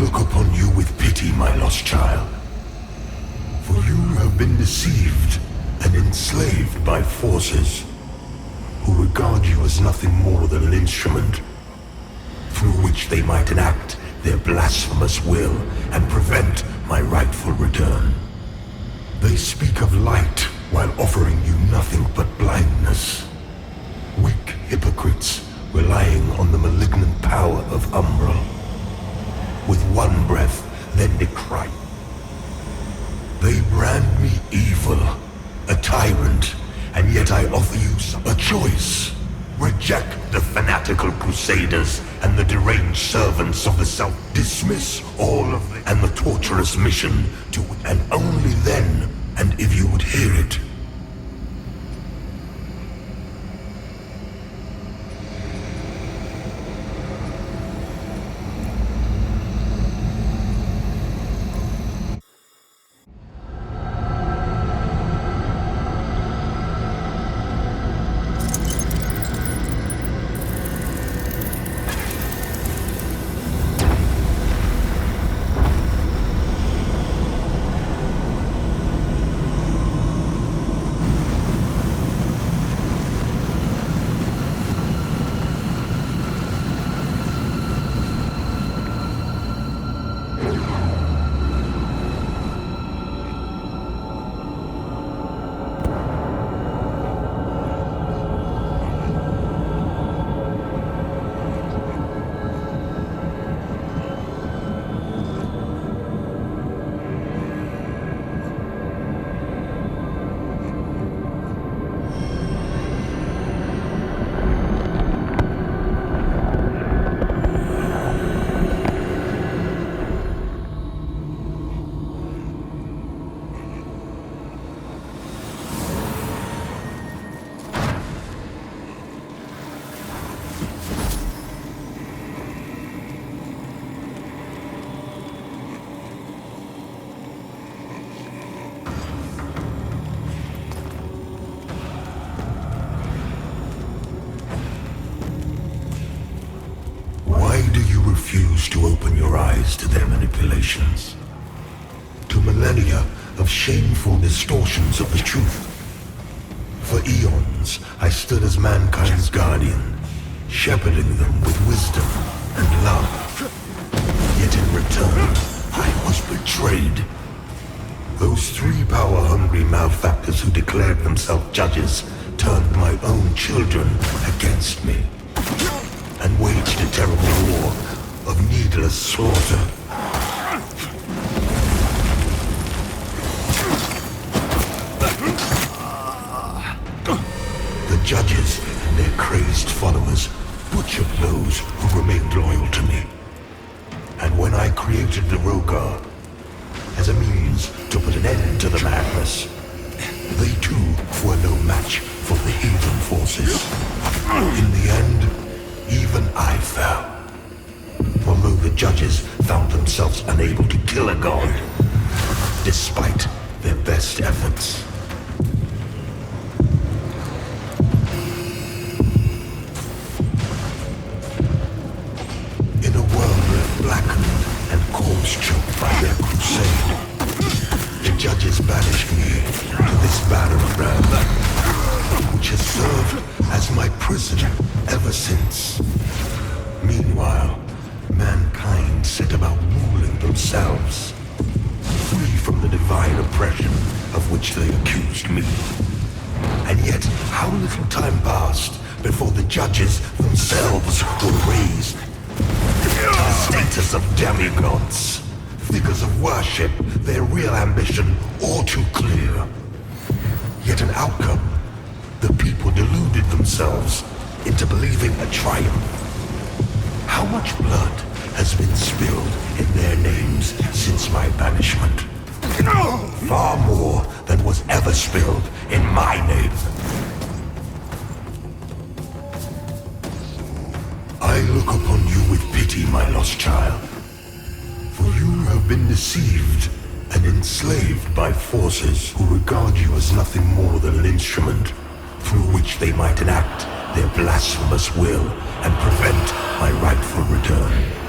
look upon you with pity, my lost child. For you have been deceived and enslaved by forces who regard you as nothing more than an instrument through which they might enact their blasphemous will and prevent my rightful return. They speak of light while offering you nothing but blindness. Weak hypocrites relying on the malignant power of Umbral. With one breath, then decry. They brand me evil, a tyrant, and yet I offer you a choice. Reject the fanatical crusaders and the deranged servants of the self. Dismiss all of them and the torturous mission to, and only then, and if you would hear it, refuse to open your eyes to their manipulations, to millennia of shameful distortions of the truth. For eons, I stood as mankind's guardian, shepherding them with wisdom and love. Yet in return, I was betrayed. Those three power-hungry malefactors who declared themselves judges turned my own children against me and waged a terrible war of needless slaughter. The judges and their crazed followers butchered those who remained loyal to me. And when I created the Rogar as a means to put an end to the madness, they too were no match for the heathen forces. In the end, even I fell. Although the judges found themselves unable to kill a god, despite their best efforts. In a world left blackened and corpse-choked by their crusade, the judges banished me to this barren realm, which has served as my prison ever since. Meanwhile, mankind set about ruling themselves, free from the divine oppression of which they accused me. And yet, how little time passed before the judges themselves were raised to the status of demigods, figures of worship, their real ambition all too clear. Yet an outcome, the people deluded themselves into believing a triumph. How much blood has been spilled in their names since my banishment? Far more than was ever spilled in my name. I look upon you with pity, my lost child. For you have been deceived and enslaved by forces who regard you as nothing more than an instrument through which they might enact their blasphemous will and prevent my rightful return.